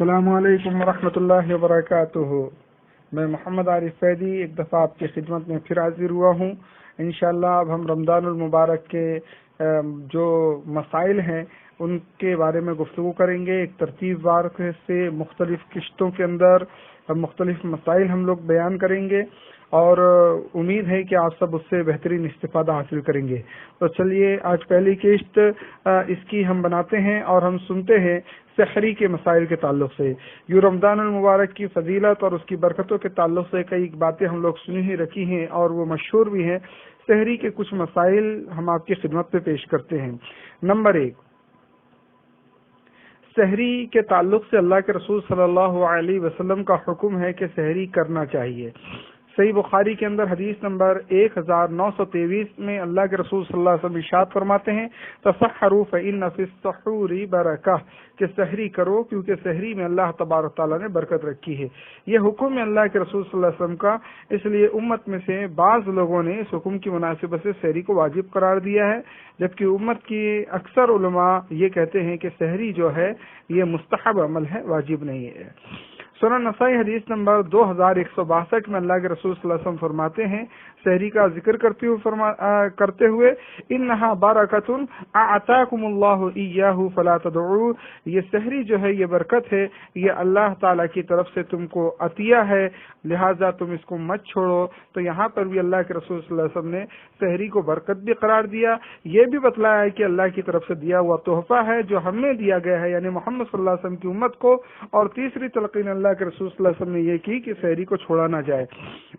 السلام علیکم ورحمۃ اللہ وبرکاتہ۔ میں محمد عارف فیدی ایک دفعہ آپ کی خدمت میں پھر حاضر ہوا ہوں۔ انشاءاللہ اب ہم رمضان المبارک کے جو مسائل ہیں ان کے بارے میں گفتگو کریں گے۔ ایک ترتیب وار سے مختلف قسطوں کے اندر مختلف مسائل ہم لوگ بیان کریں گے اور امید ہے کہ آپ سب اس سے بہترین استفادہ حاصل کریں گے۔ تو چلیے آج پہلی قسط اس کی ہم بناتے ہیں اور ہم سنتے ہیں سحری کے مسائل کے تعلق سے۔ یوں رمضان المبارک کی فضیلت اور اس کی برکتوں کے تعلق سے کئی باتیں ہم لوگ سنی ہی رکھی ہیں اور وہ مشہور بھی ہیں۔ سحری کے کچھ مسائل ہم آپ کی خدمت پہ پیش کرتے ہیں۔ نمبر 1، سحری کے تعلق سے اللہ کے رسول صلی اللہ علیہ وسلم کا حکم ہے کہ سحری کرنا چاہیے۔ صحیح بخاری کے اندر حدیث نمبر 1923 میں اللہ کے رسول صلی اللہ علیہ وسلم ارشاد فرماتے ہیں تسحروا فإن فی السحور برکہ، کہ سحری کرو کیونکہ سحری میں اللہ تبارک تعالیٰ نے برکت رکھی ہے۔ یہ حکم ہے اللہ کے رسول صلی اللہ علیہ وسلم کا، اس لیے امت میں سے بعض لوگوں نے اس حکم کی مناسبت سے سحری کو واجب قرار دیا ہے، جبکہ امت کی اکثر علماء یہ کہتے ہیں کہ سحری جو ہے یہ مستحب عمل ہے، واجب نہیں ہے۔ سنن نسائی حدیث نمبر 2162 میں اللہ کے رسول صلی اللہ علیہ وسلم فرماتے ہیں سحری کا ذکر کرتے ہوئے انہا برکۃ اعطاکم اللہ ایاہ فلا تدعوا، یہ سحری جو ہے یہ برکت ہے، یہ اللہ تعالیٰ کی طرف سے تم کو عطیہ ہے، لہٰذا تم اس کو مت چھوڑو۔ تو یہاں پر بھی اللہ کے رسول صلی اللہ علیہ وسلم نے سحری کو برکت بھی قرار دیا، یہ بھی بتلایا ہے کہ اللہ کی طرف سے دیا ہوا تحفہ ہے جو ہمیں دیا گیا ہے، یعنی محمد صلی اللہ علیہ وسلم کی امت کو۔ اور تیسری تلقین اللہ کے رسول صلی اللہ علیہ وسلم نے یہ کی کہ سحری کو چھوڑا نہ جائے۔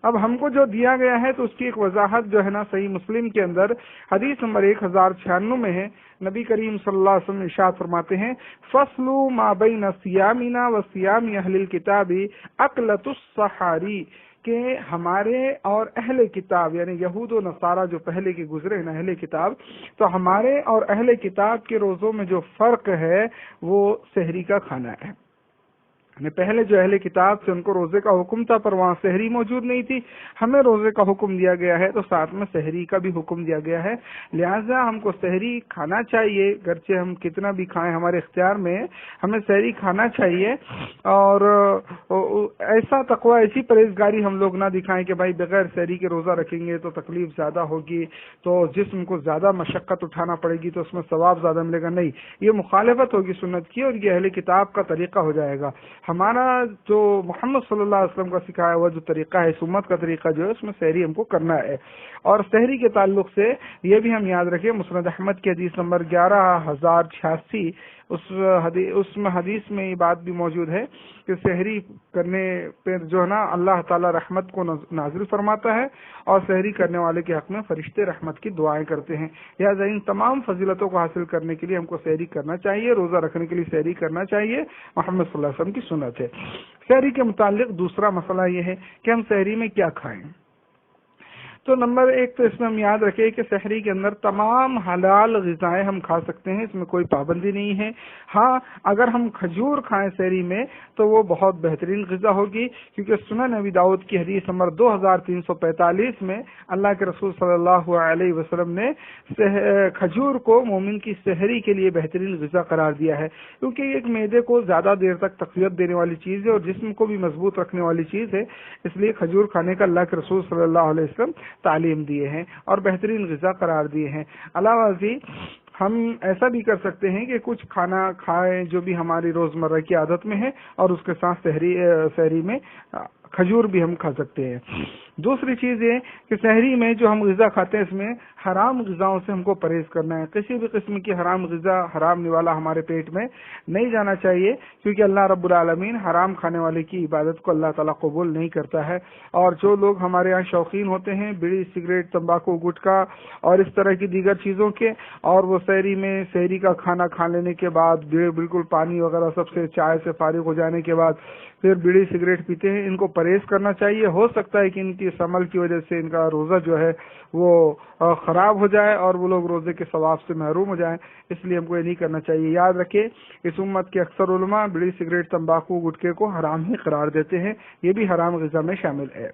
اب ہم کو جو دیا گیا ہے تو اس کی ایک وضاحت جو ہے نا صحیح مسلم کے اندر حدیث نمبر 1096 میں ہے۔ نبی کریم صلی اللہ علیہ وسلم ارشاد فرماتے ہیں فصلوا ما بین صیامنا و صیام اہل الکتاب اکلۃ السحاری، کہ ہمارے اور اہل کتاب یعنی یہود و نصارہ جو پہلے کے گزرے ہیں اہل کتاب، تو ہمارے اور اہل کتاب کے روزوں میں جو فرق ہے وہ سحری کا کھانا ہے۔ پہلے جو اہل کتاب سے ان کو روزے کا حکم تھا پر وہاں سحری موجود نہیں تھی، ہمیں روزے کا حکم دیا گیا ہے تو ساتھ میں سحری کا بھی حکم دیا گیا ہے، لہٰذا ہم کو سحری کھانا چاہیے، گرچہ ہم کتنا بھی کھائیں ہمارے اختیار میں، ہمیں سحری کھانا چاہیے۔ اور ایسا تقوی ایسی پرہیزگاری ہم لوگ نہ دکھائیں کہ بھائی بغیر سحری کے روزہ رکھیں گے تو تکلیف زیادہ ہوگی، تو جسم کو زیادہ مشقت اٹھانا پڑے گی تو اس میں ثواب زیادہ ملے گا، نہیں، یہ مخالفت ہوگی سنت کی اور یہ اہل کتاب کا طریقہ ہو جائے گا۔ ہمارا جو محمد صلی اللہ علیہ وسلم کا سکھایا ہوا جو طریقہ ہے، اس امت کا طریقہ جو ہے، اس میں سحری ہم کو کرنا ہے۔ اور سحری کے تعلق سے یہ بھی ہم یاد رکھیں مسند احمد کی حدیث نمبر 11086، اس میں حدیث میں یہ بات بھی موجود ہے کہ سحری کرنے پہ جو ہے نا اللہ تعالی رحمت کو نازل فرماتا ہے اور سحری کرنے والے کے حق میں فرشتے رحمت کی دعائیں کرتے ہیں۔ لہٰذا ان تمام فضیلتوں کو حاصل کرنے کے لیے ہم کو سحری کرنا چاہیے، روزہ رکھنے کے لیے سحری کرنا چاہیے، محمد صلی اللہ علیہ وسلم کی سنت ہے۔ سحری کے متعلق دوسرا مسئلہ یہ ہے کہ ہم سحری میں کیا کھائیں۔ تو نمبر 1 تو اس میں ہم یاد رکھیں کہ سحری کے اندر تمام حلال غذائیں ہم کھا سکتے ہیں، اس میں کوئی پابندی نہیں ہے۔ ہاں اگر ہم کھجور کھائیں سحری میں تو وہ بہت بہترین غذا ہوگی، کیونکہ سنن نبی داؤد کی حدیث نمبر 2345 میں اللہ کے رسول صلی اللہ علیہ وسلم نے کھجور کو مومن کی سحری کے لیے بہترین غذا قرار دیا ہے، کیونکہ یہ ایک معدے کو زیادہ دیر تک تقویت دینے والی چیز ہے اور جسم کو بھی مضبوط رکھنے والی چیز ہے، اس لیے کھجور کھانے کا اللہ کے رسول صلی اللہ علیہ وسلم تعلیم دیے ہیں اور بہترین غذا قرار دیے ہیں۔ علاوہ ازیں ہم ایسا بھی کر سکتے ہیں کہ کچھ کھانا کھائیں جو بھی ہماری روزمرہ کی عادت میں ہے اور اس کے ساتھ سحری میں کھجور بھی ہم کھا سکتے ہیں۔ دوسری چیز یہ کہ سحری میں جو ہم غذا کھاتے ہیں اس میں حرام غذاؤں سے ہم کو پرہیز کرنا ہے، کسی بھی قسم کی حرام غذا، حرام نوالا ہمارے پیٹ میں نہیں جانا چاہیے، کیونکہ اللہ رب العالمین حرام کھانے والے کی عبادت کو اللہ تعالیٰ قبول نہیں کرتا ہے۔ اور جو لوگ ہمارے یہاں شوقین ہوتے ہیں بیڑی، سگریٹ، تمباکو، گٹکا اور اس طرح کی دیگر چیزوں کے، اور وہ سحری میں سحری کا کھانا کھا لینے کے بعد بالکل پانی وغیرہ سب سے چائے سے فارغ ہو جانے کے بعد پھر بیڑی سگریٹ پیتے ہیں، ان کو پرہیز کرنا چاہیے۔ ہو سکتا ہے کہ ان کی اس عمل کی وجہ سے ان کا روزہ جو ہے وہ خراب ہو جائے اور وہ لوگ روزے کے ثواب سے محروم ہو جائیں، اس لیے ہم کو یہ نہیں کرنا چاہیے۔ یاد رکھیں اس امت کے اکثر علماء بیڑی، سگریٹ، تمباکو، گٹکے کو حرام ہی قرار دیتے ہیں، یہ بھی حرام غذا میں شامل ہے۔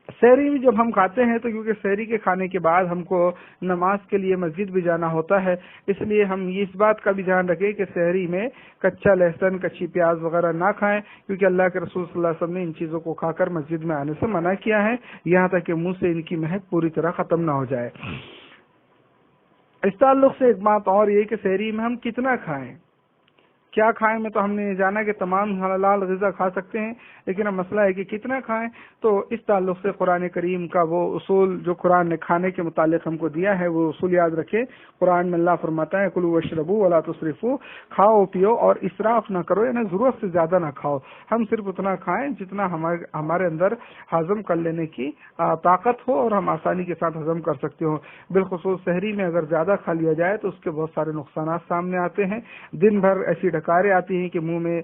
سحری بھی جب ہم کھاتے ہیں تو کیونکہ سحری کے کھانے کے بعد ہم کو نماز کے لیے مسجد بھی جانا ہوتا ہے، اس لیے ہم اس بات کا بھی دھیان رکھیں کہ سحری میں کچا لہسن، کچی پیاز وغیرہ نہ کھائیں، کیونکہ اللہ کے رسول صلی اللہ علیہ وسلم نے ان چیزوں کو کھا کر مسجد میں آنے سے منع کیا ہے، یہاں تک کہ منہ سے ان کی مہک پوری طرح ختم نہ ہو جائے۔ اس تعلق سے ایک بات اور یہ کہ سحری میں ہم کتنا کھائیں، کیا کھائیں میں تو ہم نے جانا کہ تمام حلال غذا کھا سکتے ہیں، لیکن اب مسئلہ ہے کہ کتنا کھائیں۔ تو اس تعلق سے قرآن کریم کا وہ اصول جو قرآن نے کھانے کے متعلق ہم کو دیا ہے وہ اصول یاد رکھیں۔ قرآن میں اللہ فرماتا ہے کلوا واشربوا ولا تسرفوا، کھاؤ پیو اور اسراف نہ کرو، یعنی ضرورت سے زیادہ نہ کھاؤ، ہم صرف اتنا کھائیں جتنا ہمارے اندر ہضم کر لینے کی طاقت ہو اور ہم آسانی کے ساتھ ہضم کر سکتے ہوں۔ بالخصوص سحری میں اگر زیادہ کھا لیا جائے تو اس کے بہت سارے نقصانات سامنے آتے ہیں۔ دن بھر ایسی ڈکاریں آتی ہیں کہ منہ میں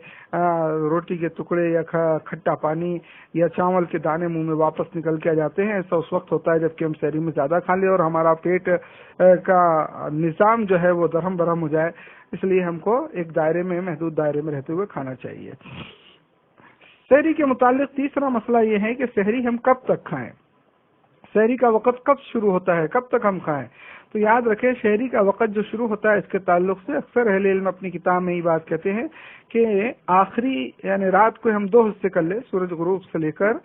روٹی کے ٹکڑے یا کھٹا پانی یا چاول کے دانے منہ میں واپس نکل کے آ جاتے ہیں۔ ایسا اس وقت ہوتا ہے جبکہ ہم سحری میں زیادہ کھا لیں اور ہمارا پیٹ کا نظام جو ہے وہ درہم برہم ہو جائے، اس لیے ہم کو ایک دائرے میں، محدود دائرے میں رہتے ہوئے کھانا چاہیے۔ سحری کے متعلق تیسرا مسئلہ یہ ہے کہ سحری ہم کب تک کھائیں، سحری کا وقت کب شروع ہوتا ہے، کب تک ہم کھائیں۔ تو یاد رکھیں سحری کا وقت جو شروع ہوتا ہے اس کے تعلق سے اکثر اہل علم اپنی کتاب میں یہ بات کہتے ہیں کہ آخری یعنی رات کو ہم 2 حصے کر لیں، سورج غروب سے لے کر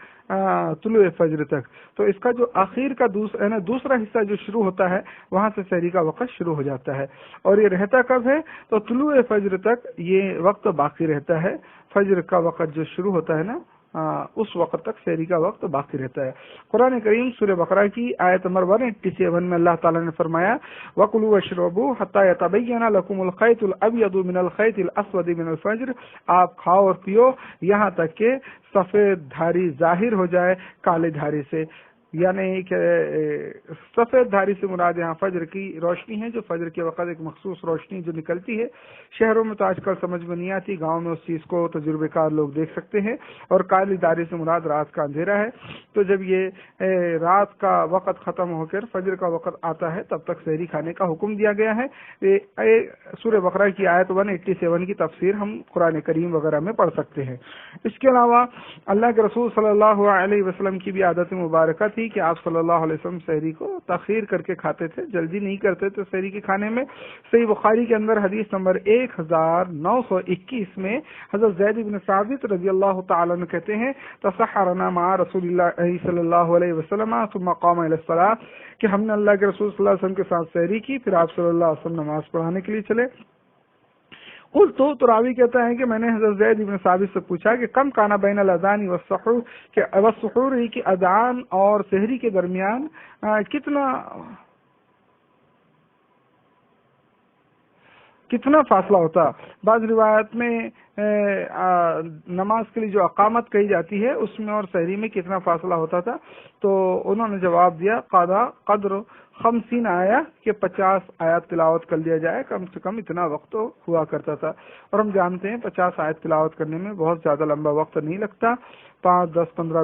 طلوع فجر تک، تو اس کا جو آخر کا دوسرا حصہ جو شروع ہوتا ہے وہاں سے سحری کا وقت شروع ہو جاتا ہے، اور یہ رہتا کب ہے تو طلوع فجر تک یہ وقت باقی رہتا ہے۔ فجر کا وقت جو شروع ہوتا ہے نا اس وقت تک سحری کا وقت باقی رہتا ہے۔ قرآن کریم سورہ بقرہ کی آیت نمبر 187 میں اللہ تعالیٰ نے فرمایا وَكُلُوا وَاشْرَبُوا حَتَّى يَتَبَيَّنَ لَكُمُ الْخَيْطُ الْأَبْيَضُ مِنَ الْخَيْطِ الْأَسْوَدِ مِنَ الْفَجْرِ، آپ کھاؤ اور پیو یہاں تک کہ سفید دھاری ظاہر ہو جائے کالے دھاری سے، یعنی کہ سفید دھاری سے مراد یہاں فجر کی روشنی ہے، جو فجر کے وقت ایک مخصوص روشنی جو نکلتی ہے، شہروں میں تو آج کل سمجھ میں نہیں آتی، گاؤں میں اس چیز کو تجربے کار لوگ دیکھ سکتے ہیں، اور کالی دھاری سے مراد رات کا اندھیرا ہے۔ تو جب یہ رات کا وقت ختم ہو کر فجر کا وقت آتا ہے تب تک سحری کھانے کا حکم دیا گیا ہے۔ سورہ بقرہ کی آیت 187 کی تفسیر ہم قرآن کریم وغیرہ میں پڑھ سکتے ہیں۔ اس کے علاوہ اللہ کے رسول صلی اللہ علیہ وسلم کی بھی عادت مبارکہ تھی کہ آپ صلی اللہ علیہ وسلم سحری کو تاخیر کر کے کھاتے تھے، جلدی نہیں کرتے تھے سحری کے کھانے میں۔ صحیح بخاری کے اندر حدیث نمبر 1921 میں حضرت زید بن ثابت رضی اللہ تعالی عنہ کہتے ہیں تسحرنا مع رسول اللہ صلی اللہ علیہ وسلم ثم قام الى الصلاۃ، کہ ہم نے اللہ کے رسول صلی اللہ علیہ وسلم کے ساتھ سحری کی، پھر آپ صلی اللہ علیہ وسلم نماز پڑھانے کے لیے چلے۔ تو راوی کہتا ہے کہ میں نے حضرت زید بن ثابت سے پوچھا کہ کم کانا بین الاذان والسحور، کہ والسحور کی اذان اور سحری کے درمیان کتنا فاصلہ ہوتا۔ بعض روایت میں نماز کے لیے جو اقامت کہی جاتی ہے اس میں اور سحری میں کتنا فاصلہ ہوتا تھا، تو انہوں نے جواب دیا قدر 50 آیا، کہ 50 آیات تلاوت کر لیا جائے، کم سے کم اتنا وقت تو ہوا کرتا تھا، اور ہم جانتے ہیں 50 آیت تلاوت کرنے میں بہت زیادہ لمبا وقت نہیں لگتا، 5 10 15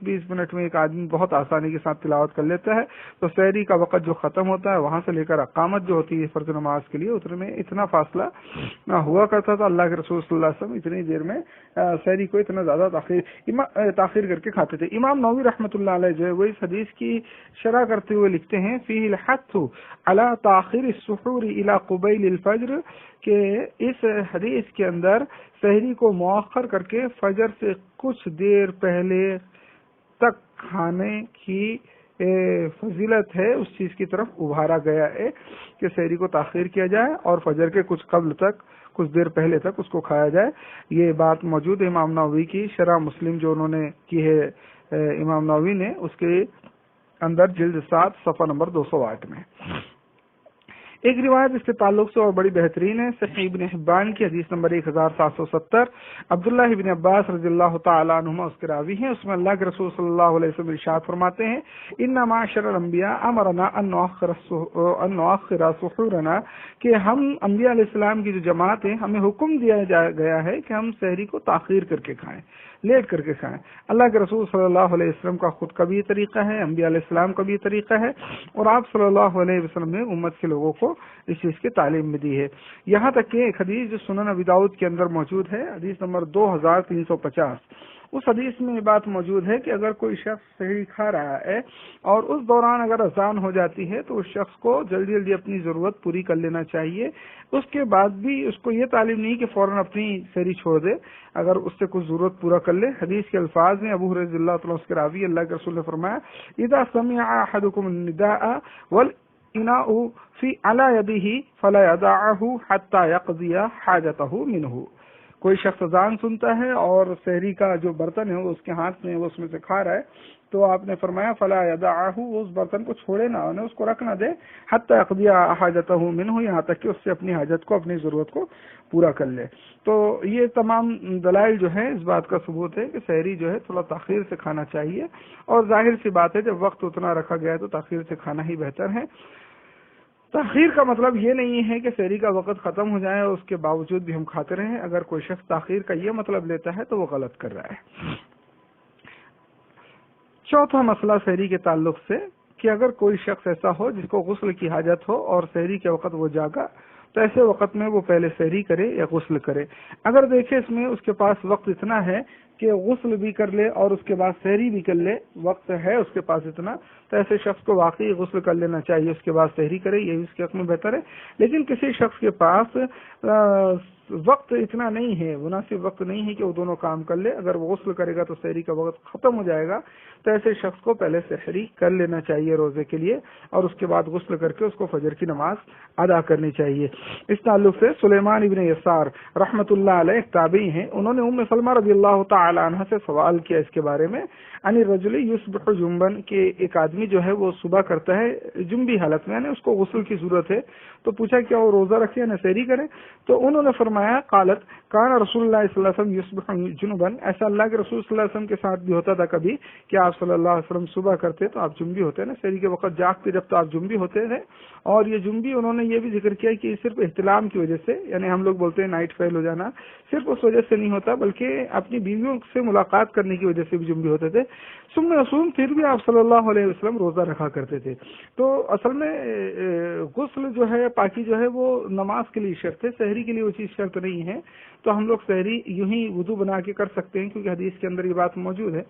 20 منٹ میں ایک آدمی بہت آسانی کے ساتھ تلاوت کر لیتا ہے۔ تو سحری کا وقت جو ختم ہوتا ہے وہاں سے لے کر اقامت جو ہوتی ہے فرض نماز کے لیے اتنے میں اتنا فاصلہ ہوا کرتا تھا۔ اللہ کے رسول صلی اللہ علیہ وسلم اتنی دیر میں سحری کو اتنا زیادہ تاخیر کر کے کھاتے تھے۔ امام نووی رحمۃ اللہ علیہ جو ہے وہ اس حدیث کی شرح کرتے ہوئے لکھتے ہیں فیہ الحث علی تاخیر السحور الی قبیل الفجر، کہ اس حدیث کے اندر سحری کو مؤخر کر کے فجر سے کچھ دیر پہلے تک کھانے کی فضیلت ہے، اس چیز کی طرف ابھارا گیا ہے کہ سحری کو تاخیر کیا جائے اور فجر کے کچھ قبل تک، کچھ دیر پہلے تک اس کو کھایا جائے۔ یہ بات موجود ہے امام نووی کی شرح مسلم جو انہوں نے کی ہے امام نووی نے، اس کے اندر جلد 7 صفحہ نمبر 208 میں۔ ایک روایت اس کے تعلق سے اور بڑی بہترین ہے، صحیح ابن حبان کی حدیث نمبر 1770، عبداللہ ابن عباس رضی اللہ تعالیٰ عنہما اس کے راوی ہیں، اس میں اللہ کے رسول صلی اللہ علیہ وسلم ارشاد فرماتے ہیں ان معاشر الانبیاء امرنا ان نؤخر سحورنا، کہ ہم انبیاء علیہ السلام کی جو جماعت ہے ہمیں حکم دیا گیا ہے کہ ہم سحری کو تاخیر کر کے کھائیں، لیٹ کر کے کھائیں۔ اللہ کے رسول صلی اللہ علیہ وسلم کا خود کا بھی طریقہ ہے، انبیاء علیہ السلام کا بھی طریقہ ہے، اور آپ صلی اللہ علیہ وسلم نے امت کے لوگوں کو کو اس چیز کی تعلیم میں دی ہے۔ یہاں تک کہ ایک حدیث جو سنن ابی داؤد کے اندر موجود ہے، حدیث نمبر 2350، اس حدیث میں یہ بات موجود ہے کہ اگر کوئی شخص سحری کھا رہا ہے اور اس دوران اگر اذان ہو جاتی ہے تو اس شخص کو جلدی جلدی اپنی ضرورت پوری کر لینا چاہیے۔ اس کے بعد بھی اس کو یہ تعلیم نہیں کہ فوراً اپنی سحری چھوڑ دے، اگر اس سے کچھ ضرورت پورا کر لے۔ حدیث کے الفاظ میں ابو ہریرہ رضی اللہ تعالیٰ عنہ کے راوی اللہ کے رسول نے فرمایا اذا سمع احدكم النداء والاناء في على يده فلا يدعه حتى يقضي حاجته منه۔ کوئی شخص اذان سنتا ہے اور سحری کا جو برتن ہے وہ اس کے ہاتھ میں، وہ اس میں سے کھا رہا ہے، تو آپ نے فرمایا فلا يدعه، وہ اس برتن کو چھوڑے نہ، انہیں اس کو رکھ نہ دے، حتی يقضي حاجته منه، یہاں تک کہ اس سے اپنی حاجت کو، اپنی ضرورت کو پورا کر لے۔ تو یہ تمام دلائل جو ہے اس بات کا ثبوت ہے کہ سحری جو ہے تھوڑا تاخیر سے کھانا چاہیے، اور ظاہر سی بات ہے جب وقت اتنا رکھا گیا ہے تو تاخیر سے کھانا ہی بہتر ہے۔ تاخیر کا مطلب یہ نہیں ہے کہ سحری کا وقت ختم ہو جائے اور اس کے باوجود بھی ہم کھاتے رہیں۔ اگر کوئی شخص تاخیر کا یہ مطلب لیتا ہے تو وہ غلط کر رہا ہے۔ چوتھا مسئلہ سحری کے تعلق سے کہ اگر کوئی شخص ایسا ہو جس کو غسل کی حاجت ہو اور سحری کے وقت وہ جاگا، تو ایسے وقت میں وہ پہلے سحری کرے یا غسل کرے۔ اگر دیکھے اس میں اس کے پاس وقت اتنا ہے کہ غسل بھی کر لے اور اس کے بعد سحری بھی کر لے، وقت ہے اس کے پاس اتنا، تو ایسے شخص کو واقعی غسل کر لینا چاہیے، اس کے بعد سحری کرے، یہی اس کے حق میں بہتر ہے۔ لیکن کسی شخص کے پاس وقت اتنا نہیں ہے، مناسب وقت نہیں ہے کہ وہ دونوں کام کر لے، اگر وہ غسل کرے گا تو سحری کا وقت ختم ہو جائے گا، تو ایسے شخص کو پہلے سحری کر لینا چاہیے روزے کے لیے، اور اس کے بعد غسل کر کے اس کو فجر کی نماز ادا کرنی چاہیے۔ اس تعلق سے سلیمان ابن یسار رحمۃ اللہ علیہ ایک تابعی ہیں، انہوں نے ام سلمہ رضی اللہ تعالی عنہ سے سوال کیا اس کے بارے میں، ان الرجل یصبح جنبا، کہ ایک آدمی جو ہے وہ صبح کرتا ہے جنبی حالت میں، یعنی اس کو غسل کی ضرورت ہے، تو پوچھا کیا وہ روزہ رکھے یا سحری کرے؟ تو انہوں نے فرمایا قالت کان رسول اللہ صلی اللہ علیہ وسلم یصبح جنبا، ایسا اللہ کے رسول صلی اللہ علیہ وسلم کے ساتھ بھی ہوتا تھا کبھی کہ آپ صلی اللہ علیہ وسلم صبح کرتے تو آپ جنبی ہوتے نا، سحری کے وقت جاگتے جب تو آپ جنبی ہوتے تھے۔ اور یہ جنبی انہوں نے یہ بھی ذکر کیا کہ صرف احتلام کی وجہ سے، یعنی ہم لوگ بولتے ہیں نائٹ فیل ہو جانا، صرف اس وجہ سے نہیں ہوتا بلکہ اپنی بیویوں سے ملاقات کرنے کی وجہ سے بھی جنبی ہوتے تھے۔ ثم رسول پھر بھی آپ صلی اللہ علیہ وسلم روزہ رکھا کرتے تھے۔ تو اصل میں غسل جو ہے، پاکی جو ہے، وہ نماز کے لیے شرط ہے، سحری کے لیے وہ چیز شرط نہیں ہے۔ تو ہم لوگ سحری یوں ہی وضو بنا کے کر سکتے ہیں، کیونکہ حدیث کے اندر یہ بات موجود ہے،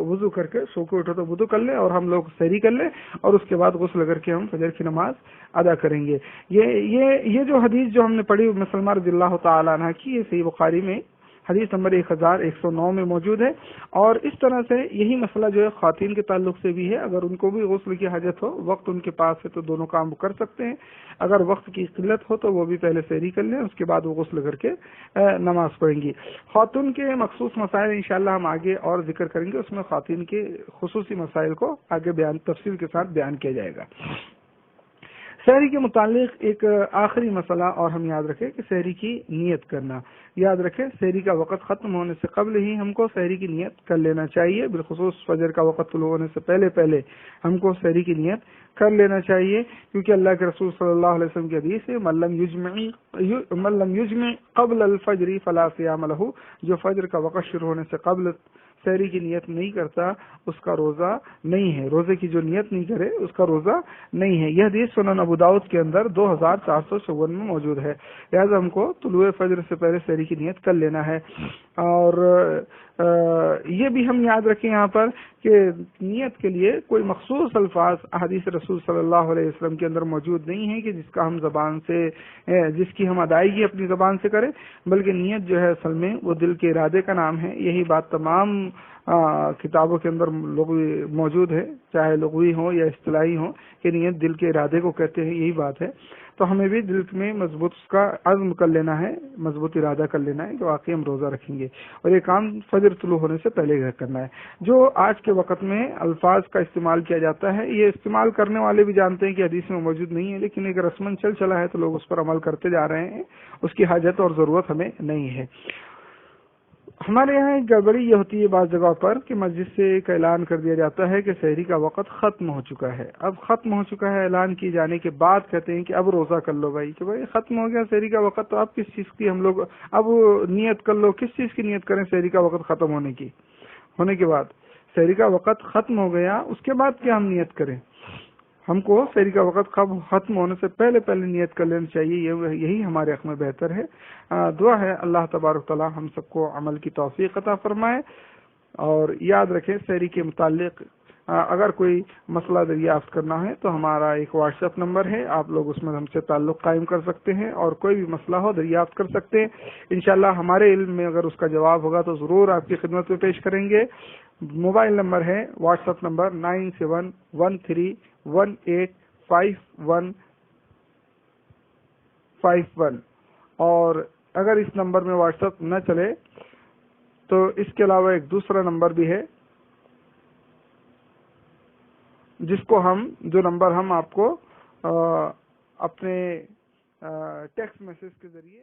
وضو کر کے سو کے اٹھو تو وضو کر لیں اور ہم لوگ سحری کر لیں، اور اس کے بعد غسل کر کے ہم فجر کی نماز ادا کریں گے۔ یہ جو حدیث جو ہم نے پڑھی ام سلمہ رضی اللہ تعالی عنہ کی، یہ صحیح بخاری میں حدیث نمبر 1109 میں موجود ہے۔ اور اس طرح سے یہی مسئلہ جو ہے خواتین کے تعلق سے بھی ہے، اگر ان کو بھی غسل کی حاجت ہو، وقت ان کے پاس ہے تو دونوں کام وہ کر سکتے ہیں، اگر وقت کی قلت ہو تو وہ بھی پہلے سحری کر لیں، اس کے بعد وہ غسل کر کے نماز پڑھیں گی۔ خواتین کے مخصوص مسائل انشاءاللہ ہم آگے اور ذکر کریں گے، اس میں خواتین کے خصوصی مسائل کو آگے تفصیل کے ساتھ بیان کیا جائے گا۔ سحری کے متعلق ایک آخری مسئلہ اور ہم یاد رکھیں کہ سحری کی نیت کرنا، یاد رکھیں سحری کا وقت ختم ہونے سے قبل ہی ہم کو سحری کی نیت کر لینا چاہیے، بالخصوص فجر کا وقت طلوع ہونے سے پہلے ہم کو سحری کی نیت کر لینا چاہیے، کیونکہ اللہ کے رسول صلی اللہ علیہ وسلم کی حدیث ہے من لم یجمع قبل الفجر فلا صیام له، جو فجر کا وقت شروع ہونے سے قبل سحری کی نیت نہیں کرتا اس کا روزہ نہیں ہے، روزے کی جو نیت نہیں کرے اس کا روزہ نہیں ہے۔ یہ حدیث سنن ابو داؤد کے اندر 2454 میں موجود ہے، لہذا ہم کو طلوع فجر سے پہلے سحری کی نیت کر لینا ہے۔ اور یہ بھی ہم یاد رکھیں یہاں پر کہ نیت کے لیے کوئی مخصوص الفاظ احادیث رسول صلی اللہ علیہ وسلم کے اندر موجود نہیں ہے کہ جس کی ہم ادائیگی اپنی زبان سے کریں، بلکہ نیت جو ہے اصل میں وہ دل کے ارادے کا نام ہے۔ یہی بات تمام کتابوں کے اندر لغوی موجود ہے، چاہے لغوی ہو یا اصطلاحی ہو، کہ نیت دل کے ارادے کو کہتے ہیں، یہی بات ہے۔ تو ہمیں بھی دل میں مضبوط اس کا عزم کر لینا ہے، مضبوط ارادہ کر لینا ہے کہ واقعی ہم روزہ رکھیں گے، اور یہ کام فجر طلوع ہونے سے پہلے کرنا ہے۔ جو آج کے وقت میں الفاظ کا استعمال کیا جاتا ہے، یہ استعمال کرنے والے بھی جانتے ہیں کہ حدیث میں موجود نہیں ہے، لیکن ایک رسمن چلا ہے تو لوگ اس پر عمل کرتے جا رہے ہیں، اس کی حاجت اور ضرورت ہمیں نہیں ہے۔ ہمارے یہاں ایک گڑبڑی یہ ہوتی ہے بعض جگہوں پر کہ مسجد سے ایک اعلان کر دیا جاتا ہے کہ سحری کا وقت ختم ہو چکا ہے۔ اب ختم ہو چکا ہے اعلان کیے جانے کے بعد کہتے ہیں کہ اب روزہ کر لو بھائی، کہ بھائی ختم ہو گیا سحری کا وقت، تو اب کس چیز کی ہم لوگ اب نیت کر لو، کس چیز کی نیت کریں سحری کا وقت ختم ہونے کے بعد؟ سحری کا وقت ختم ہو گیا، اس کے بعد کیا ہم نیت کریں؟ ہم کو سحری کا وقت ختم ہونے سے پہلے نیت کر لینا چاہیے، یہی ہمارے حق میں بہتر ہے۔ دعا ہے اللہ تبارک تعالی ہم سب کو عمل کی توفیق عطا فرمائے۔ اور یاد رکھیں سحری کے متعلق اگر کوئی مسئلہ دریافت کرنا ہے تو ہمارا ایک واٹس ایپ نمبر ہے، آپ لوگ اس میں ہم سے تعلق قائم کر سکتے ہیں اور کوئی بھی مسئلہ ہو دریافت کر سکتے ہیں۔ انشاءاللہ ہمارے علم میں اگر اس کا جواب ہوگا تو ضرور آپ کی خدمت میں پیش کریں گے۔ موبائل نمبر ہے واٹس ایپ نمبر 9713185151، اور اگر اس نمبر میں واٹس ایپ نہ چلے تو اس کے علاوہ ایک دوسرا نمبر بھی ہے جو نمبر ہم آپ کو اپنے ٹیکسٹ میسج کے ذریعے